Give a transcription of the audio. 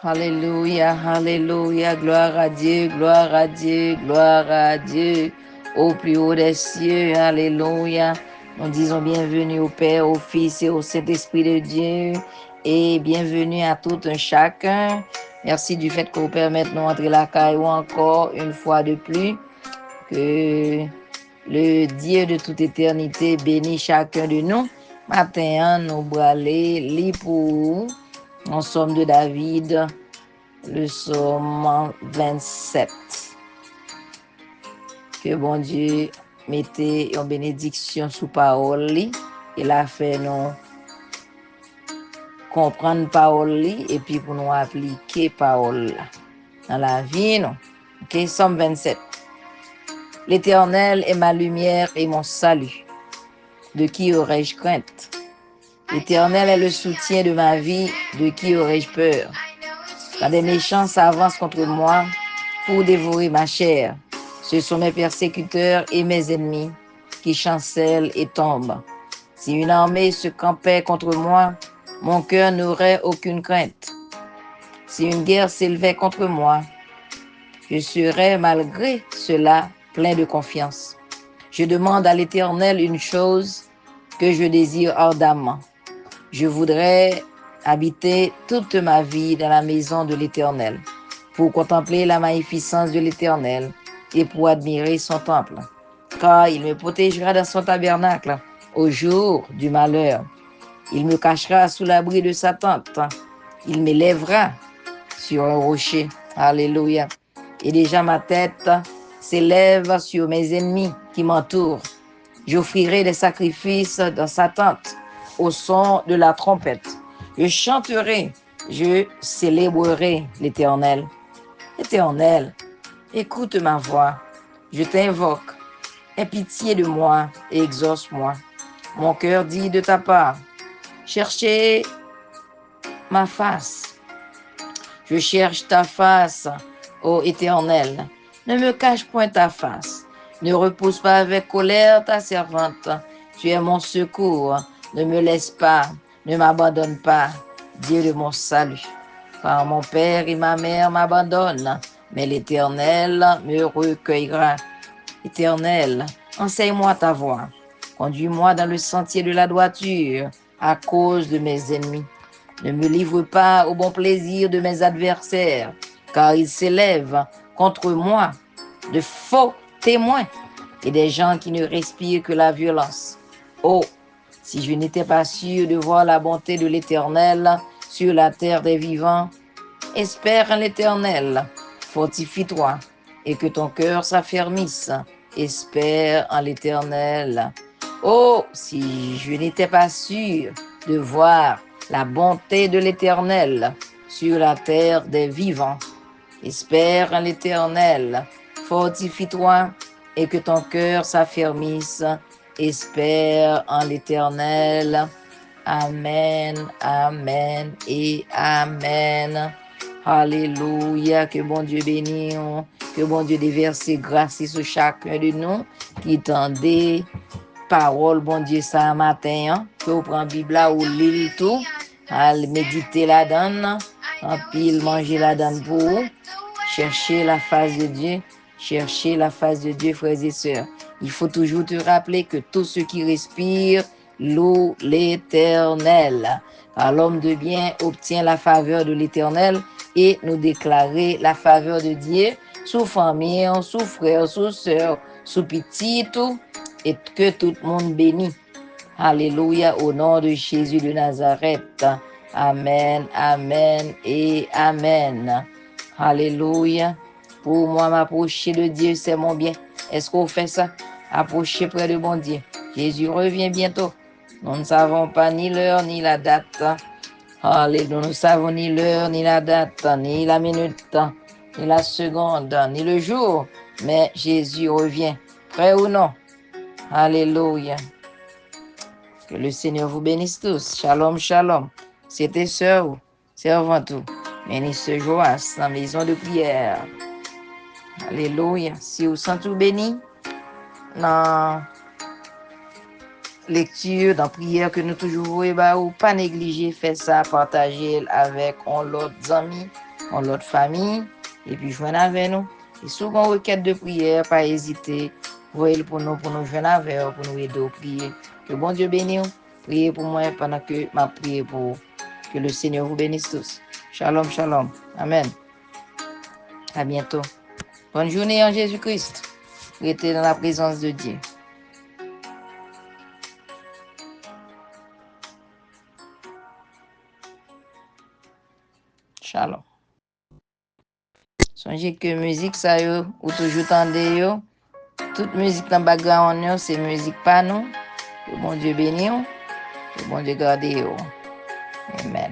Alléluia, alléluia, gloire à Dieu, gloire à Dieu, gloire à Dieu, au plus haut des cieux, alléluia. Nous disons bienvenue au Père, au Fils et au Saint-Esprit de Dieu, et bienvenue à tout un chacun. Merci du fait que vous permettez de nous entrer la caille encore une fois de plus, que le Dieu de toute éternité bénit chacun de nous. Matin, nous brûler, pour un psaume de David, le psaume 27. Que bon Dieu mette une bénédiction sous parole et la fait nous comprendre parole et puis pour nous appliquer parole dans la vie. Non? Ok, psaume 27. L'Éternel est ma lumière et mon salut. De qui aurais-je crainte? L'Éternel est le soutien de ma vie. De qui aurais-je peur? Quand des méchants s'avancent contre moi pour dévorer ma chair, ce sont mes persécuteurs et mes ennemis qui chancellent et tombent. Si une armée se campait contre moi, mon cœur n'aurait aucune crainte. Si une guerre s'élevait contre moi, je serais malgré cela plein de confiance. Je demande à l'Éternel une chose que je désire ardemment. Je voudrais habiter toute ma vie dans la maison de l'Éternel, pour contempler la magnificence de l'Éternel et pour admirer son temple. Car il me protégera dans son tabernacle au jour du malheur. Il me cachera sous l'abri de sa tente. Il m'élèvera sur un rocher. Alléluia. Et déjà ma tête s'élève sur mes ennemis qui m'entourent. J'offrirai des sacrifices dans sa tente au son de la trompette. Je chanterai, je célébrerai l'Éternel. Éternel, écoute ma voix, je t'invoque. Aie pitié de moi et exauce-moi. Mon cœur dit de ta part, cherchez ma face. Je cherche ta face, ô Éternel. Ne me cache point ta face. Ne repousse pas avec colère ta servante. Tu es mon secours. Ne me laisse pas, ne m'abandonne pas, Dieu de mon salut. Car mon père et ma mère m'abandonnent, mais l'Éternel me recueillera. Éternel, enseigne-moi ta voie. Conduis-moi dans le sentier de la droiture à cause de mes ennemis. Ne me livre pas au bon plaisir de mes adversaires, car ils s'élèvent contre moi de faux témoins et des gens qui ne respirent que la violence. Oh, si je n'étais pas sûr de voir la bonté de l'Éternel sur la terre des vivants, espère en l'Éternel, fortifie-toi et que ton cœur s'affermisse. Espère en l'Éternel. Oh, si je n'étais pas sûr de voir la bonté de l'Éternel sur la terre des vivants, espère en l'Éternel, fortifie-toi et que ton cœur s'affermisse. Espère en l'Éternel. Amen, amen et amen. Alléluia, que bon Dieu bénisse, que bon Dieu déverse grâce sur chacun de nous qui tendait parole, bon Dieu, ça matin, que vous prenez la Bible là ou lire tout, à méditer là-dedans, en pile manger là-dedans pour vous. Chercher la face de Dieu, chercher la face de Dieu, frères et sœurs. Il faut toujours te rappeler que tout ce qui respire loue l'Éternel. Car l'homme de bien obtient la faveur de l'Éternel et nous déclarer la faveur de Dieu sous famille, sous frère, sous sœur, sous petit, tout, et que tout le monde bénit. Alléluia, au nom de Jésus de Nazareth. Amen, amen et amen. Alléluia. Pour moi, m'approcher de Dieu, c'est mon bien. Est-ce qu'on fait ça? Approcher près de mon Dieu. Jésus revient bientôt. Nous ne savons pas ni l'heure ni la date. Alléluia. Nous ne savons ni l'heure ni la date, ni la minute, ni la seconde, ni le jour. Mais Jésus revient. Prêt ou non? Alléluia. Que le Seigneur vous bénisse tous. Shalom, shalom. C'était sœur, servant tout. Ministre Joas, dans la maison de prière. Alléluia. Si vous sentez tout béni, dans lecture, dans prière que nous toujours voyons, ou pas négliger, faire ça, partager avec l'autre amis en l'autre famille, et puis joindre avec nous. Et souvent, requête de prière, pas hésiter. Voyez pour nous joindre avec vous, pour nous aider à prier. Que bon Dieu bénisse. Priez pour moi pendant que ma prière pour que le Seigneur vous bénisse tous. Shalom, shalom. Amen. À bientôt. Bonne journée en Jésus-Christ. Restez dans la présence de Dieu. Shalom. Songez que musique ça yo, ou toujours tendez yo. Toute musique dans le background, c'est musique pas nous. Que bon Dieu bénisse. Que bon Dieu garde yo. Amen.